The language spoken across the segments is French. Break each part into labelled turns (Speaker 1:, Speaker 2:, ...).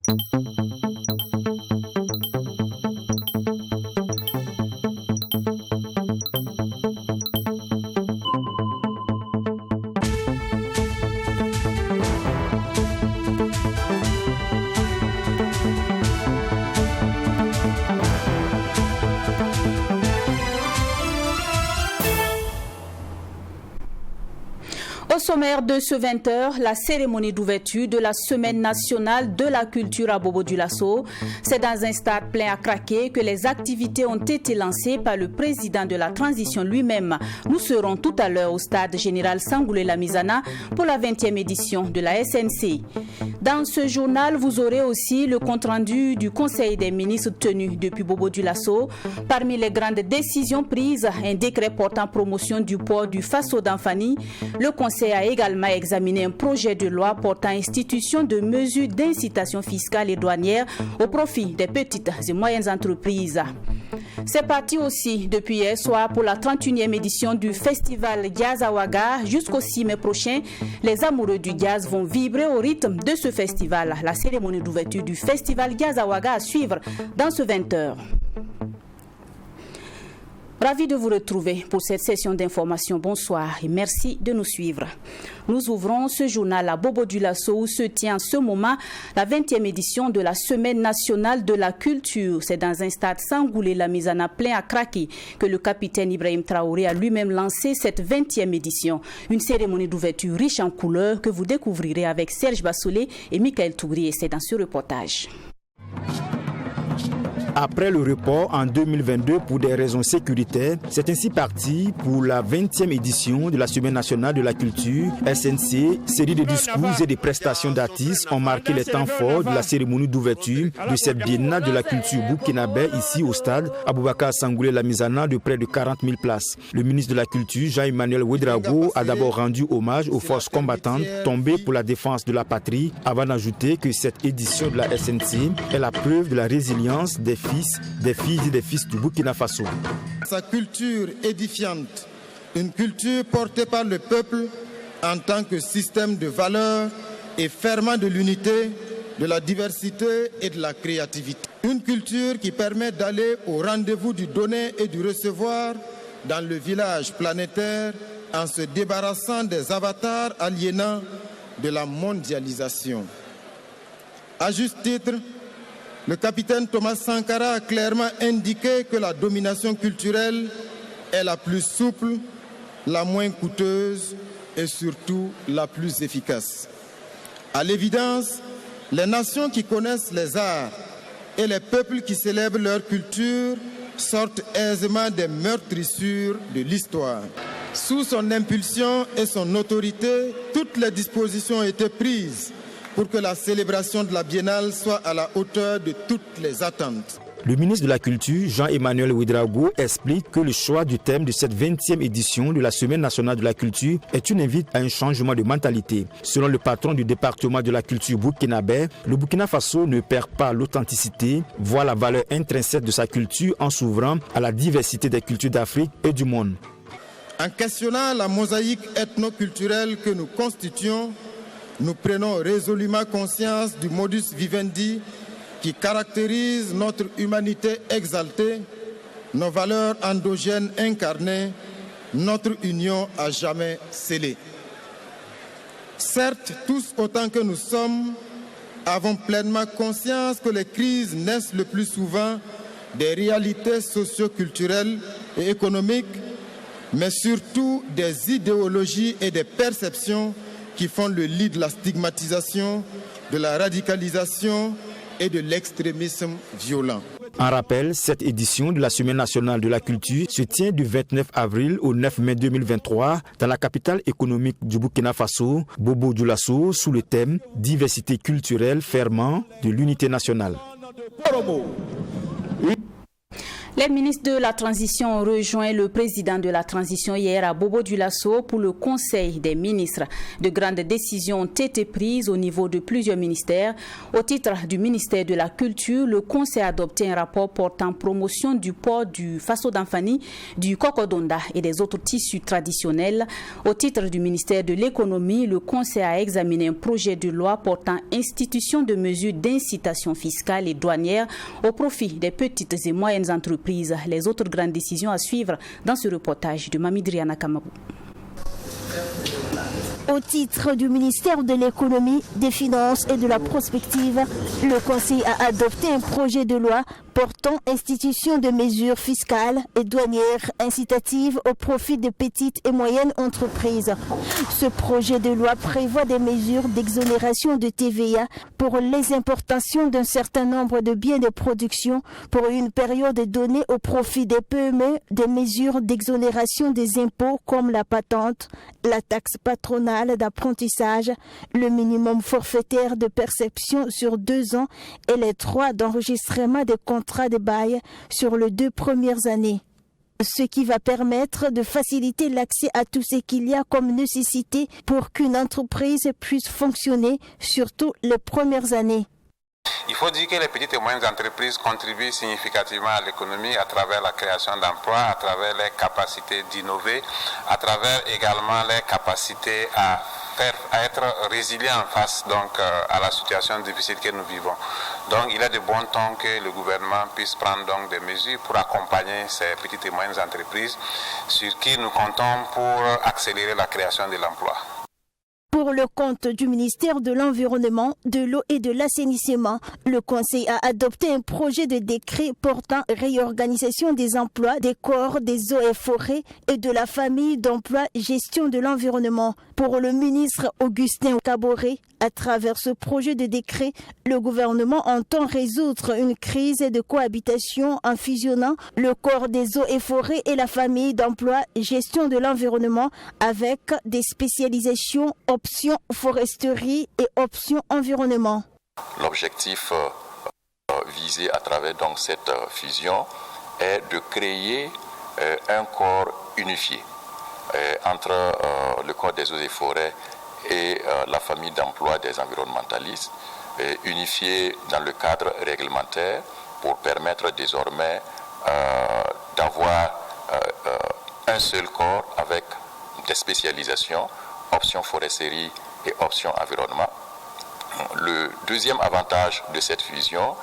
Speaker 1: Au sommaire de ce 20h, la cérémonie d'ouverture de la Semaine nationale de la culture à Bobo-Dioulasso. C'est dans un stade plein à craquer que les activités ont été lancées par le président de la transition lui-même. Nous serons tout à l'heure au stade général Sangoulé-Lamizana pour la 20e édition de la SNC. Dans ce journal, vous aurez aussi le compte-rendu du Conseil des ministres tenu depuis Bobo-Dioulasso. Parmi les grandes décisions prises, un décret portant promotion du port du Faso d'Anfani. Le Conseil a également examiné un projet de loi portant institution de mesures d'incitation fiscale et douanière au profit des petites et moyennes entreprises. C'est parti aussi depuis hier soir pour la 31e édition du festival Jazz à Ouaga. Jusqu'au 6 mai prochain, les amoureux du jazz vont vibrer au rythme de ce festival. La cérémonie d'ouverture du festival Jazz à Ouaga à suivre dans ce 20h. Ravi de vous retrouver pour cette session d'information. Bonsoir et merci de nous suivre. Nous ouvrons ce journal à Bobo-Dioulasso où se tient en ce moment la 20e édition de la Semaine nationale de la culture. C'est dans un stade Sangoulé-Lamizana plein à craquer que le capitaine Ibrahim Traoré a lui-même lancé cette 20e édition. Une cérémonie d'ouverture riche en couleurs que vous découvrirez avec Serge Bassolé et Michael Tougri. Et c'est dans ce reportage.
Speaker 2: Après le report en 2022 pour des raisons sécuritaires, c'est ainsi parti pour la 20e édition de la Semaine nationale de la culture, SNC. Série de discours et de prestations d'artistes ont marqué les temps forts de la cérémonie d'ouverture de cette biennale de la culture burkinabé ici au stade Aboubakar Sangoulé-Lamizana de près de 40 000 places. Le ministre de la Culture, Jean-Emmanuel Ouedraogo, a d'abord rendu hommage aux forces combattantes tombées pour la défense de la patrie, avant d'ajouter que cette édition de la SNC est la preuve de la résilience des fils, des filles et des fils du Burkina Faso.
Speaker 3: Sa culture édifiante, une culture portée par le peuple en tant que système de valeurs et ferment de l'unité, de la diversité et de la créativité. Une culture qui permet d'aller au rendez-vous du donner et du recevoir dans le village planétaire en se débarrassant des avatars aliénants de la mondialisation. À juste titre, le capitaine Thomas Sankara a clairement indiqué que la domination culturelle est la plus souple, la moins coûteuse et surtout la plus efficace. À l'évidence, les nations qui connaissent les arts et les peuples qui célèbrent leur culture sortent aisément des meurtrissures de l'histoire. Sous son impulsion et son autorité, toutes les dispositions ont été prises pour que la célébration de la biennale soit à la hauteur de toutes les attentes.
Speaker 2: Le ministre de la Culture, Jean-Emmanuel Ouedraogo, explique que le choix du thème de cette 20e édition de la Semaine nationale de la culture est une invite à un changement de mentalité. Selon le patron du département de la culture burkinabé, le Burkina Faso ne perd pas l'authenticité, voit la valeur intrinsèque de sa culture en s'ouvrant à la diversité des cultures d'Afrique et du monde.
Speaker 3: En questionnant la mosaïque ethno-culturelle que nous constituons, nous prenons résolument conscience du modus vivendi qui caractérise notre humanité exaltée, nos valeurs endogènes incarnées, notre union à jamais scellée. Certes, tous autant que nous sommes, avons pleinement conscience que les crises naissent le plus souvent des réalités socio-culturelles et économiques, mais surtout des idéologies et des perceptions qui font le lit de la stigmatisation, de la radicalisation et de l'extrémisme violent.
Speaker 2: En rappel, cette édition de la Semaine nationale de la culture se tient du 29 avril au 9 mai 2023 dans la capitale économique du Burkina Faso, Bobo-Dioulasso, sous le thème « Diversité culturelle ferment de l'unité nationale ».
Speaker 1: Les ministres de la Transition ont rejoint le président de la Transition hier à Bobo-Dioulasso pour le Conseil des ministres. De grandes décisions ont été prises au niveau de plusieurs ministères. Au titre du ministère de la Culture, le Conseil a adopté un rapport portant promotion du port du Faso d'Anfani, du Kokodonda et des autres tissus traditionnels. Au titre du ministère de l'Économie, le Conseil a examiné un projet de loi portant institution de mesures d'incitation fiscale et douanière au profit des petites et moyennes entreprises. Les autres grandes décisions à suivre dans ce reportage de Mamidriana Kamabou.
Speaker 4: Au titre du ministère de l'Économie, des Finances et de la Prospective, le Conseil a adopté un projet de loi portant institution de mesures fiscales et douanières incitatives au profit des petites et moyennes entreprises. Ce projet de loi prévoit des mesures d'exonération de TVA pour les importations d'un certain nombre de biens de production pour une période donnée au profit des PME, des mesures d'exonération des impôts comme la patente, la taxe patronale d'apprentissage, le minimum forfaitaire de perception sur 2 ans et les droits d'enregistrement des contrats de bail sur les 2 premières années. Ce qui va permettre de faciliter l'accès à tout ce qu'il y a comme nécessité pour qu'une entreprise puisse fonctionner, surtout les premières années.
Speaker 5: Il faut dire que les petites et moyennes entreprises contribuent significativement à l'économie à travers la création d'emplois, à travers les capacités d'innover, à travers également les capacités à être résilients face à la situation difficile que nous vivons. Donc il est de bon temps que le gouvernement puisse prendre des mesures pour accompagner ces petites et moyennes entreprises sur qui nous comptons pour accélérer la création de l'emploi.
Speaker 4: Pour le compte du ministère de l'Environnement, de l'Eau et de l'Assainissement, le Conseil a adopté un projet de décret portant réorganisation des emplois des corps des eaux et forêts et de la famille d'emploi gestion de l'environnement. Pour le ministre Augustin Kaboré, à travers ce projet de décret, le gouvernement entend résoudre une crise de cohabitation en fusionnant le corps des eaux et forêts et la famille d'emploi gestion de l'environnement avec des spécialisations option foresterie et option environnement.
Speaker 6: L'objectif visé à travers cette fusion est de créer un corps unifié entre le corps des eaux et forêts et la famille d'emploi des environnementalistes, unifié dans le cadre réglementaire pour permettre désormais d'avoir un seul corps avec des spécialisations, option foresterie et option environnement. Le deuxième avantage de cette fusion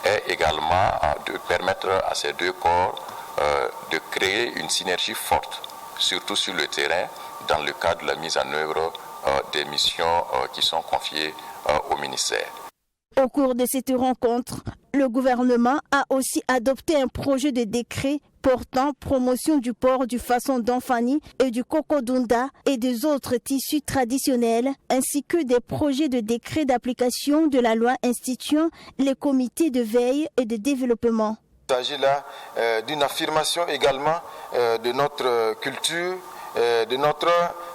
Speaker 6: est également de permettre à ces 2 corps de créer une synergie forte, surtout sur le terrain, dans le cadre de la mise en œuvre des missions qui sont confiées au ministère.
Speaker 4: Au cours de cette rencontre, le gouvernement a aussi adopté un projet de décret portant promotion du port du Faso d'Anfani et du Kokodonda et des autres tissus traditionnels, ainsi que des projets de décret d'application de la loi instituant les comités de veille et de développement.
Speaker 3: Il s'agit là d'une affirmation également de notre culture, de notre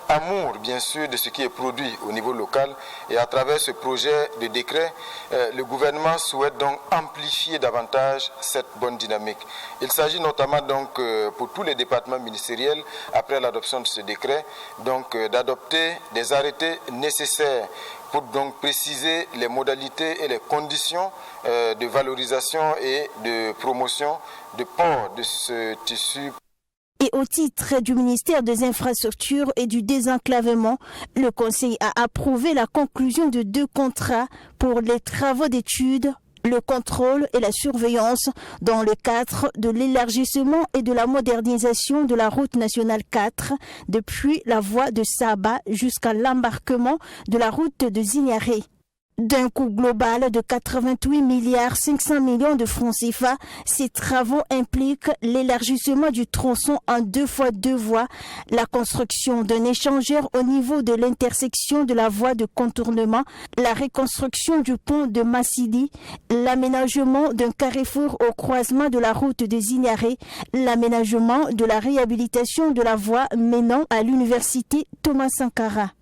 Speaker 3: amour bien sûr de ce qui est produit au niveau local, et à travers ce projet de décret, le gouvernement souhaite donc amplifier davantage cette bonne dynamique. Il s'agit notamment donc pour tous les départements ministériels, après l'adoption de ce décret, donc d'adopter des arrêtés nécessaires pour donc préciser les modalités et les conditions de valorisation et de promotion de port de ce tissu.
Speaker 4: Et au titre du ministère des Infrastructures et du Désenclavement, le Conseil a approuvé la conclusion de 2 contrats pour les travaux d'études, le contrôle et la surveillance dans le cadre de l'élargissement et de la modernisation de la route nationale 4 depuis la voie de Saba jusqu'à l'embarquement de la route de Zignaré. D'un coût global de 88,5 milliards de francs CFA, ces travaux impliquent l'élargissement du tronçon en 2 fois 2 voies, la construction d'un échangeur au niveau de l'intersection de la voie de contournement, la reconstruction du pont de Massili, l'aménagement d'un carrefour au croisement de la route de Zignaré, l'aménagement de la réhabilitation de la voie menant à l'université Thomas Sankara.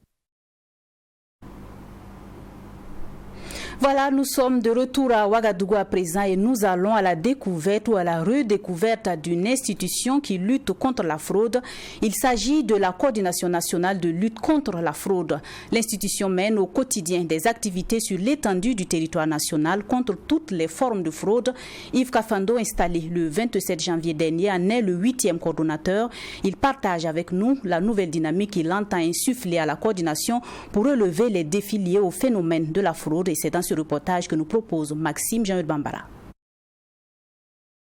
Speaker 1: Voilà, nous sommes de retour à Ouagadougou à présent et nous allons à la découverte ou à la redécouverte d'une institution qui lutte contre la fraude. Il s'agit de la Coordination nationale de lutte contre la fraude. L'institution mène au quotidien des activités sur l'étendue du territoire national contre toutes les formes de fraude. Yves Kafando, installé le 27 janvier dernier, en est le 8e coordonnateur. Il partage avec nous la nouvelle dynamique qu'il entend insuffler à la coordination pour relever les défis liés au phénomène de la fraude. Et c'est dans ce reportage que nous propose Maxime Jean-Eudes Bambara.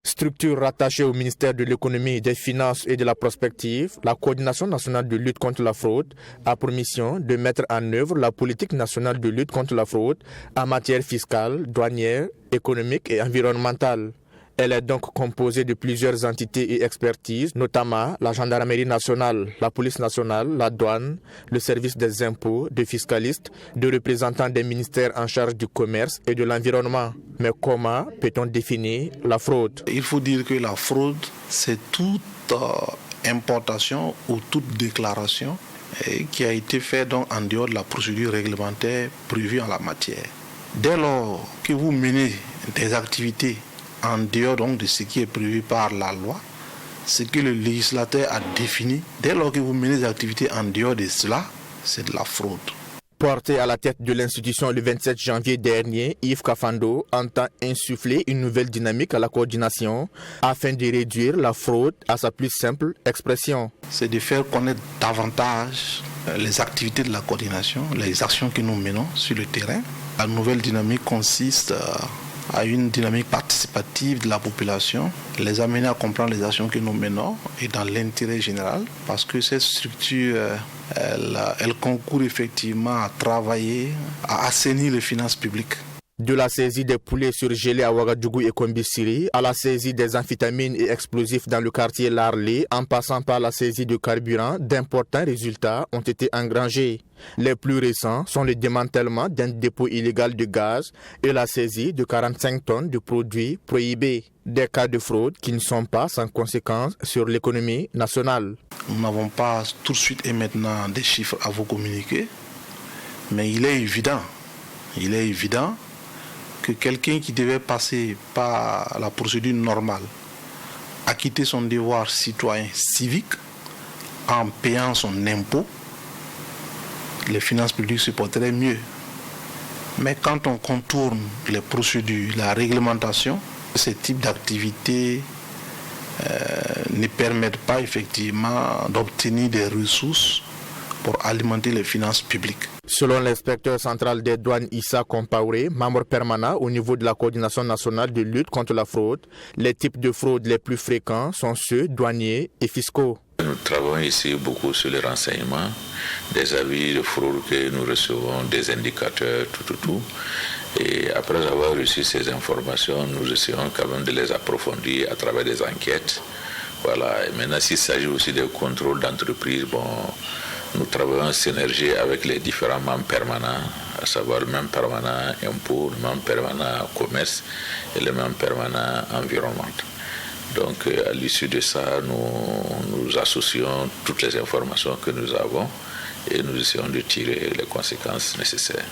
Speaker 7: Structure rattachée au ministère de l'économie, des finances et de la prospective, la Coordination nationale de lutte contre la fraude a pour mission de mettre en œuvre la politique nationale de lutte contre la fraude en matière fiscale, douanière, économique et environnementale. Elle est donc composée de plusieurs entités et expertises, notamment la gendarmerie nationale, la police nationale, la douane, le service des impôts, des fiscalistes, de représentants des ministères en charge du commerce et de l'environnement. Mais comment peut-on définir la fraude?
Speaker 8: Il faut dire que la fraude, c'est toute importation ou toute déclaration qui a été faite en dehors de la procédure réglementaire prévue en la matière. Dès lors que vous menez des activités en dehors donc de ce qui est prévu par la loi, ce que le législateur a défini, dès lors que vous menez des activités en dehors de cela, c'est de la fraude.
Speaker 7: Porté à la tête de l'institution le 27 janvier dernier, Yves Kafando entend insuffler une nouvelle dynamique à la coordination afin de réduire la fraude à sa plus simple expression.
Speaker 8: C'est de faire connaître davantage les activités de la coordination, les actions que nous menons sur le terrain. La nouvelle dynamique consiste à une dynamique participative de la population, les amener à comprendre les actions que nous menons et dans l'intérêt général, parce que cette structure, elle concourt effectivement à travailler, à assainir les finances publiques.
Speaker 7: De la saisie des poulets surgelés à Ouagadougou et Kombisiri, à la saisie des amphétamines et explosifs dans le quartier Larlé, en passant par la saisie de carburant, d'importants résultats ont été engrangés. Les plus récents sont le démantèlement d'un dépôt illégal de gaz et la saisie de 45 tonnes de produits prohibés. Des cas de fraude qui ne sont pas sans conséquences sur l'économie nationale.
Speaker 8: Nous n'avons pas tout de suite et maintenant des chiffres à vous communiquer, mais il est évident que quelqu'un qui devait passer par la procédure normale, acquitter son devoir citoyen civique en payant son impôt, les finances publiques se porteraient mieux. Mais quand on contourne les procédures, la réglementation, ce type d'activités ne permettent pas effectivement d'obtenir des ressources pour alimenter les finances publiques.
Speaker 7: Selon l'inspecteur central des douanes Issa Compaoré, membre permanent au niveau de la Coordination nationale de lutte contre la fraude, les types de fraudes les plus fréquents sont ceux douaniers et fiscaux.
Speaker 9: Nous travaillons ici beaucoup sur les renseignements, des avis de fraude que nous recevons, des indicateurs, tout. Et après avoir reçu ces informations, nous essayons quand même de les approfondir à travers des enquêtes. Voilà. Et maintenant, s'il s'agit aussi de contrôle d'entreprise, nous travaillons en synergie avec les différents membres permanents, à savoir le membre permanent impôt, le membre permanent commerce et le membre permanent environnement. Donc à l'issue de ça, nous associons toutes les informations que nous avons et nous essayons de tirer les conséquences nécessaires.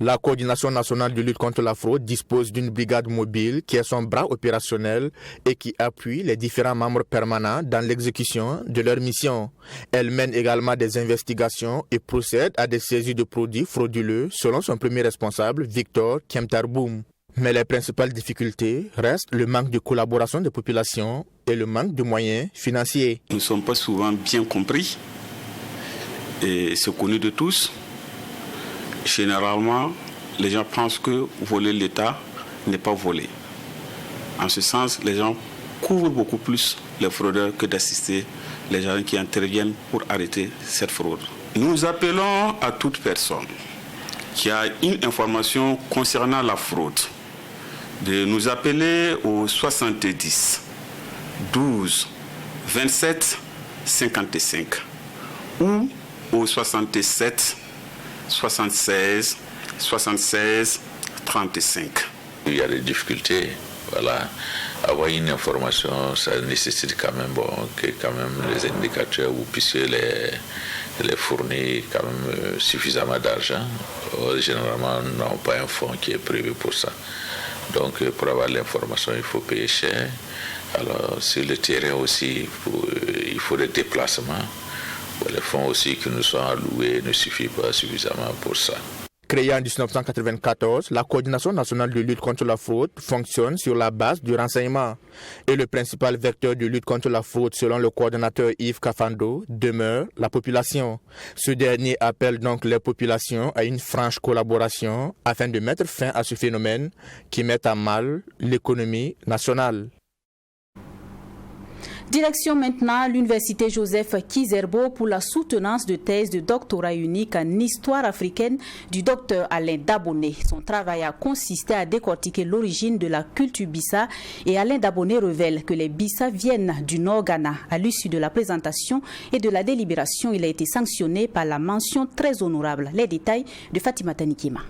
Speaker 7: La Coordination nationale de lutte contre la fraude dispose d'une brigade mobile qui est son bras opérationnel et qui appuie les différents membres permanents dans l'exécution de leur mission. Elle mène également des investigations et procède à des saisies de produits frauduleux selon son premier responsable, Victor Kemtarboum. Mais les principales difficultés restent le manque de collaboration des populations et le manque de moyens financiers.
Speaker 10: Nous ne sommes pas souvent bien compris et c'est connu de tous. Généralement, les gens pensent que voler l'État n'est pas voler. En ce sens, les gens couvrent beaucoup plus les fraudeurs que d'assister les gens qui interviennent pour arrêter cette fraude. Nous appelons à toute personne qui a une information concernant la fraude de nous appeler au 70 12 27 55 ou au 67 76 76 35.
Speaker 9: Il y a des difficultés, voilà. Avoir une information, ça nécessite quand même que les indicateurs, vous puissiez les fournir quand même suffisamment d'argent. Généralement, nous n'avons pas un fonds qui est prévu pour ça. Donc pour avoir l'information, il faut payer cher. Alors sur le terrain aussi, il faut des déplacements. Les fonds aussi qui nous sont alloués ne suffisent pas suffisamment pour ça.
Speaker 7: Créée en 1994, la Coordination nationale de lutte contre la fraude fonctionne sur la base du renseignement. Et le principal vecteur de lutte contre la fraude, selon le coordonnateur Yves Kafando, demeure la population. Ce dernier appelle donc les populations à une franche collaboration afin de mettre fin à ce phénomène qui met à mal l'économie nationale.
Speaker 1: Direction maintenant l'Université Joseph Kizerbo pour la soutenance de thèse de doctorat unique en histoire africaine du docteur Alain Daboné. Son travail a consisté à décortiquer l'origine de la culture Bissa et Alain Daboné révèle que les Bissa viennent du Nord Ghana. À l'issue de la présentation et de la délibération, il a été sanctionné par la mention très honorable. Les détails de Fatima Tanikima.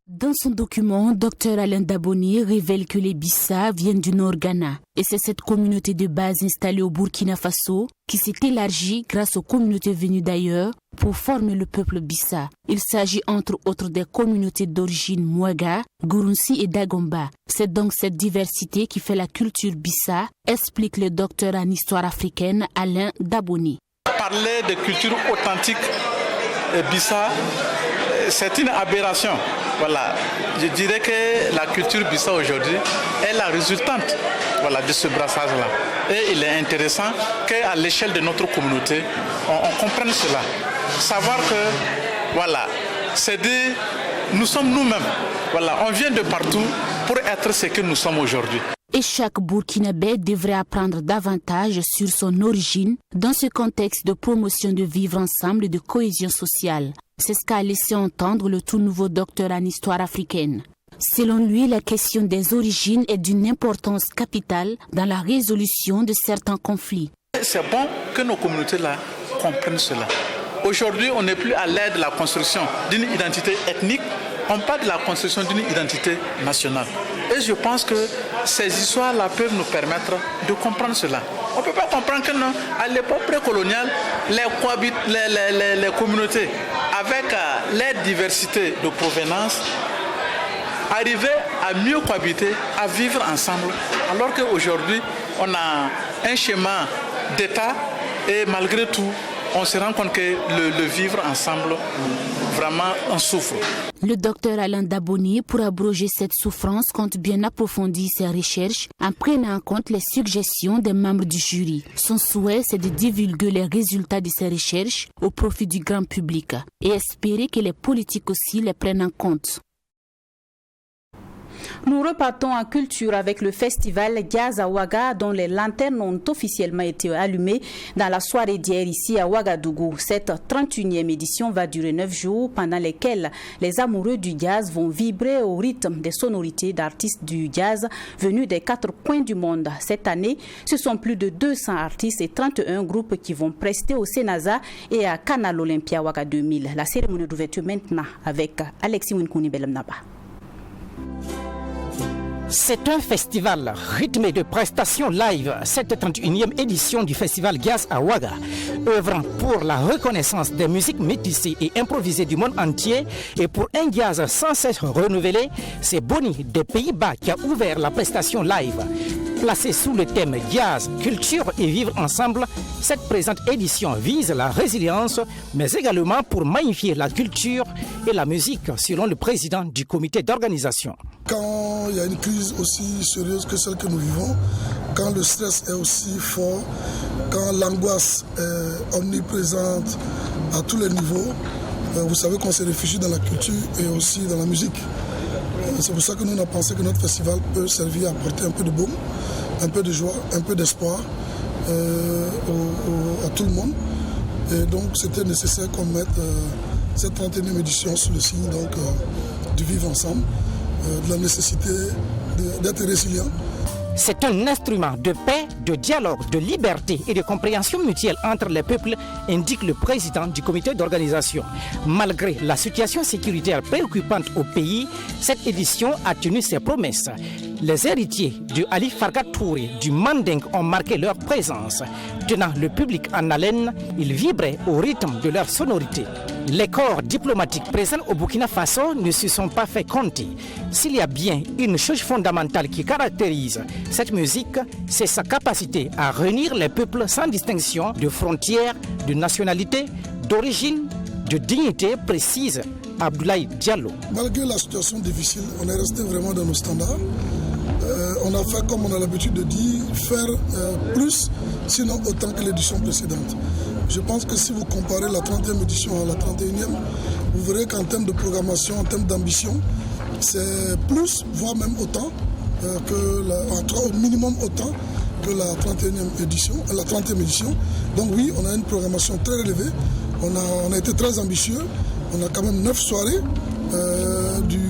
Speaker 11: Dans son document, Dr Alain Daboné révèle que les Bissa viennent du Nord Ghana. Et c'est cette communauté de base installée au Burkina Faso qui s'est élargie grâce aux communautés venues d'ailleurs pour former le peuple Bissa. Il s'agit entre autres des communautés d'origine Mouaga, Gurunsi et Dagomba. C'est donc cette diversité qui fait la culture Bissa, explique le docteur en histoire africaine Alain Daboné.
Speaker 8: Parler de culture authentique Bissa, c'est une aberration. Voilà, je dirais que la culture Bissa aujourd'hui est la résultante de ce brassage-là. Et il est intéressant qu'à l'échelle de notre communauté, on comprenne cela. Savoir que, c'est dire, nous sommes nous-mêmes. On vient de partout pour être ce que nous sommes aujourd'hui.
Speaker 11: Et chaque Burkinabé devrait apprendre davantage sur son origine dans ce contexte de promotion de vivre ensemble et de cohésion sociale. C'est ce qu'a laissé entendre le tout nouveau docteur en histoire africaine. Selon lui, la question des origines est d'une importance capitale dans la résolution de certains conflits.
Speaker 8: C'est bon que nos communautés-là comprennent cela. Aujourd'hui, on n'est plus à l'aide de la construction d'une identité ethnique, on parle de la construction d'une identité nationale. Et je pense que ces histoires-là peuvent nous permettre de comprendre cela. On ne peut pas comprendre qu'à l'époque précoloniale, les communautés, avec leur diversité de provenance, arrivaient à mieux cohabiter, à vivre ensemble, alors qu'aujourd'hui, on a un schéma d'État et malgré tout, on se rend compte que le vivre ensemble, vraiment, on souffre.
Speaker 11: Le docteur Alain Daboné, pour abroger cette souffrance, compte bien approfondir ses recherches en prenant en compte les suggestions des membres du jury. Son souhait, c'est de divulguer les résultats de ses recherches au profit du grand public et espérer que les politiques aussi les prennent en compte.
Speaker 1: Nous repartons en culture avec le festival Jazz à Ouaga dont les lanternes ont officiellement été allumées dans la soirée d'hier ici à Ouagadougou. Cette 31e édition va durer 9 jours pendant lesquels les amoureux du jazz vont vibrer au rythme des sonorités d'artistes du jazz venus des 4 coins du monde. Cette année, ce sont plus de 200 artistes et 31 groupes qui vont prester au Sénaza et à Canal Olympia Ouaga 2000. La cérémonie d'ouverture maintenant avec Alexis Winkouni Belemnaba.
Speaker 12: C'est un festival rythmé de prestations live, cette 31e édition du festival Jazz à Ouaga, œuvrant pour la reconnaissance des musiques métissées et improvisées du monde entier et pour un jazz sans cesse renouvelé. C'est Boni des Pays-Bas qui a ouvert la prestation live. Placée sous le thème Jazz, culture et vivre ensemble, cette présente édition vise la résilience, mais également pour magnifier la culture et la musique, selon le président du comité d'organisation.
Speaker 13: Quand il y a une crise aussi sérieuse que celle que nous vivons, quand le stress est aussi fort, quand l'angoisse est omniprésente à tous les niveaux, vous savez qu'on se réfugie dans la culture et aussi dans la musique. C'est pour ça que nous on a pensé que notre festival peut servir à apporter un peu de baume, un peu de joie, un peu d'espoir à tout le monde. Et donc c'était nécessaire qu'on mette cette 31e édition sous le signe du vivre ensemble, de la nécessité d'être résilient.
Speaker 12: C'est un instrument de paix, de dialogue, de liberté et de compréhension mutuelle entre les peuples, indique le président du comité d'organisation. Malgré la situation sécuritaire préoccupante au pays, cette édition a tenu ses promesses. Les héritiers de Ali Farga Touré du Manding ont marqué leur présence. Tenant le public en haleine, ils vibraient au rythme de leur sonorité. Les corps diplomatiques présents au Burkina Faso ne se sont pas fait compter. S'il y a bien une chose fondamentale qui caractérise cette musique, c'est sa capacité à réunir les peuples sans distinction de frontières, de nationalité, d'origine, de dignité précise. Abdoulaye Diallo.
Speaker 13: Malgré la situation difficile, on est resté vraiment dans nos standards. On a fait, comme on a l'habitude de dire, faire plus, sinon autant que l'édition précédente. Je pense que si vous comparez la 30e édition à la 31e, vous verrez qu'en termes de programmation, en termes d'ambition, c'est plus, voire même autant, au minimum autant que la 30e édition. Donc oui, on a une programmation très élevée, on a été très ambitieux, on a quand même 9 soirées, du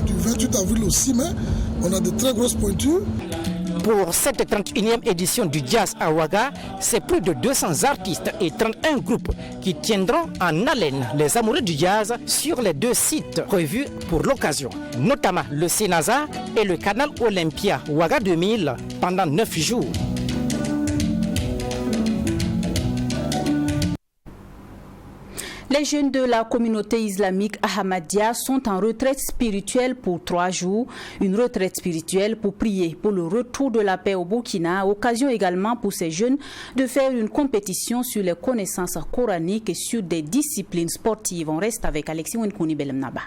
Speaker 13: 28 avril au 6 mai, on a de très grosses pointures.
Speaker 12: Pour cette 31e édition du Jazz à Ouaga, c'est plus de 200 artistes et 31 groupes qui tiendront en haleine les amoureux du jazz sur les 2 sites prévus pour l'occasion, notamment le Sénasa et le Canal Olympia Ouaga 2000 pendant 9 jours.
Speaker 1: Les jeunes de la communauté islamique Ahmadiyya sont en retraite spirituelle pour 3 jours. Une retraite spirituelle pour prier pour le retour de la paix au Burkina. Occasion également pour ces jeunes de faire une compétition sur les connaissances coraniques et sur des disciplines sportives. On reste avec Alexis Wenkouni Belemnaba.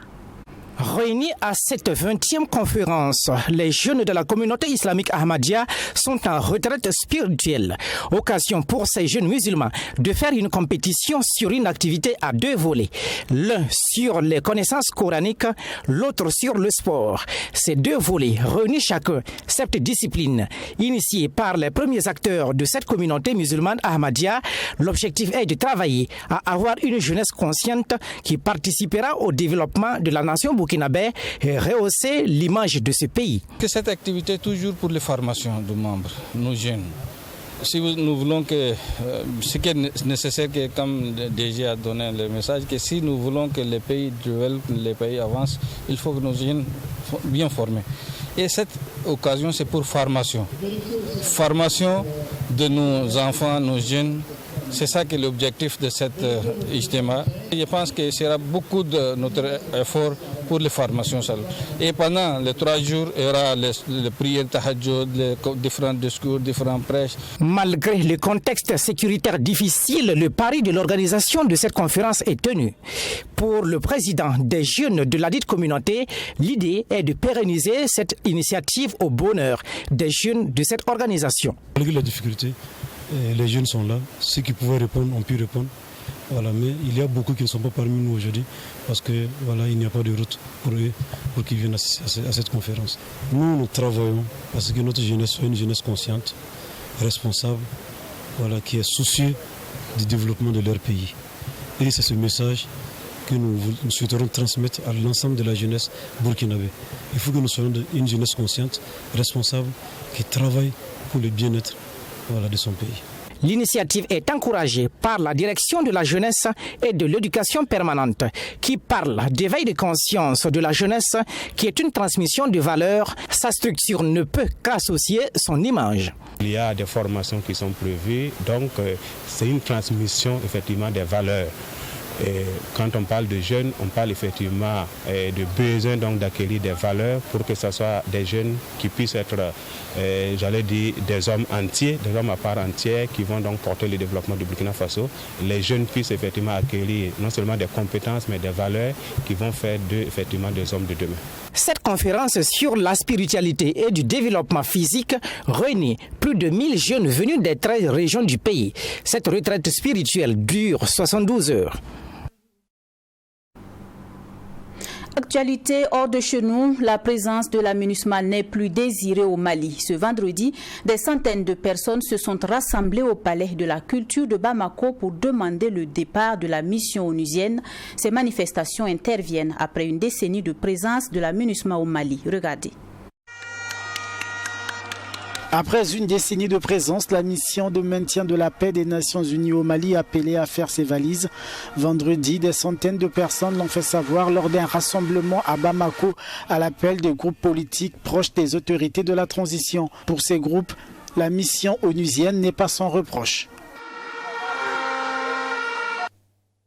Speaker 12: Réunis à cette 20e conférence, les jeunes de la communauté islamique Ahmadiyya sont en retraite spirituelle. Occasion pour ces jeunes musulmans de faire une compétition sur une activité à 2 volets. L'un sur les connaissances coraniques, l'autre sur le sport. Ces 2 volets réunissent chacun cette discipline. Initiée par les premiers acteurs de cette communauté musulmane Ahmadiyya, l'objectif est de travailler à avoir une jeunesse consciente qui participera au développement de la nation burkinabé et rehausser l'image de ce pays.
Speaker 14: Que cette activité est toujours pour les formations de membres, nos jeunes. Si nous voulons que ce qui est nécessaire, que comme DG a donné le message, que si nous voulons que les pays développent, les pays avancent, il faut que nos jeunes soient bien formés. Et cette occasion, c'est pour formation. Formation de nos enfants, nos jeunes. C'est ça qui est l'objectif de cette ijtima. Je pense que ce sera beaucoup de notre effort pour les formations seules. Et pendant les 3 jours, il y aura les prières tahajjud, les différents discours, différents prêches.
Speaker 12: Malgré le contexte sécuritaire difficile, le pari de l'organisation de cette conférence est tenu. Pour le président des jeunes de la dite communauté, l'idée est de pérenniser cette initiative au bonheur des jeunes de cette organisation.
Speaker 15: Malgré la difficulté, les jeunes sont là, ceux qui pouvaient répondre ont pu répondre. Voilà, mais il y a beaucoup qui ne sont pas parmi nous aujourd'hui parce que voilà, il n'y a pas de route pour eux pour qu'ils viennent à cette conférence. Nous travaillons parce que notre jeunesse soit une jeunesse consciente, responsable, voilà, qui est soucieuse du développement de leur pays. Et c'est ce message que nous souhaiterons transmettre à l'ensemble de la jeunesse burkinabé. Il faut que nous soyons une jeunesse consciente, responsable, qui travaille pour le bien-être, voilà, de son pays.
Speaker 12: L'initiative est encouragée par la direction de la jeunesse et de l'éducation permanente qui parle d'éveil de conscience de la jeunesse qui est une transmission de valeurs. Sa structure ne peut qu'associer son image.
Speaker 16: Il y a des formations qui sont prévues, donc c'est une transmission effectivement des valeurs. Et quand on parle de jeunes, on parle effectivement de besoin d'acquérir des valeurs pour que ce soit des jeunes qui puissent être, j'allais dire, des hommes entiers, des hommes à part entière qui vont donc porter le développement du Burkina Faso. Les jeunes puissent effectivement acquérir non seulement des compétences mais des valeurs qui vont faire d'eux effectivement des hommes de demain.
Speaker 12: Cette conférence sur la spiritualité et du développement physique réunit plus de 1000 jeunes venus des 13 régions du pays. Cette retraite spirituelle dure 72 heures.
Speaker 1: Actualité hors de chez nous, la présence de la MINUSMA n'est plus désirée au Mali. Ce vendredi, des centaines de personnes se sont rassemblées au palais de la culture de Bamako pour demander le départ de la mission onusienne. Ces manifestations interviennent après une décennie de présence de la MINUSMA au Mali. Regardez.
Speaker 17: Après une décennie de présence, la mission de maintien de la paix des Nations Unies au Mali a appelé à faire ses valises. Vendredi, des centaines de personnes l'ont fait savoir lors d'un rassemblement à Bamako à l'appel des groupes politiques proches des autorités de la transition. Pour ces groupes, la mission onusienne n'est pas sans reproche.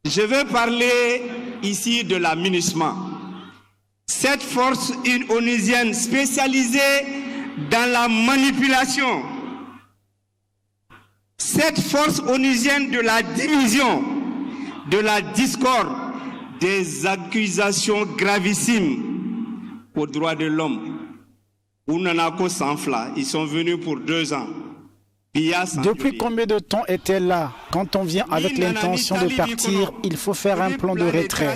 Speaker 18: Je veux parler ici de la MINUSMA. Cette force onusienne spécialisée dans la manipulation, cette force onusienne de la division, de la discorde, des accusations gravissimes aux droits de l'homme. Ounanako Sanfla, ils sont venus pour 2 ans.
Speaker 17: Depuis combien de temps est-elle là? Quand on vient avec l'intention de partir, il faut faire un plan de retrait.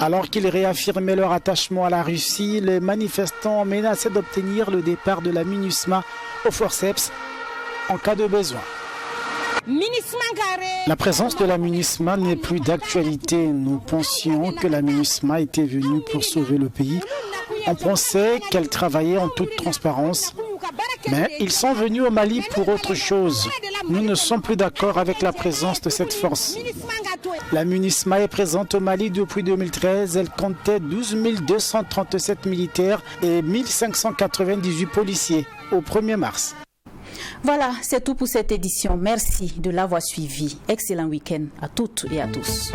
Speaker 17: Alors qu'ils réaffirmaient leur attachement à la Russie, les manifestants ont menacé d'obtenir le départ de la MINUSMA au forceps en cas de besoin. La présence de la MINUSMA n'est plus d'actualité. Nous pensions que la MINUSMA était venue pour sauver le pays. On pensait qu'elle travaillait en toute transparence. Mais ils sont venus au Mali pour autre chose. Nous ne sommes plus d'accord avec la présence de cette force. La MINUSMA est présente au Mali depuis 2013. Elle comptait 12 237 militaires et 1598 policiers au 1er mars.
Speaker 1: Voilà, c'est tout pour cette édition. Merci de l'avoir suivi. Excellent week-end à toutes et à tous.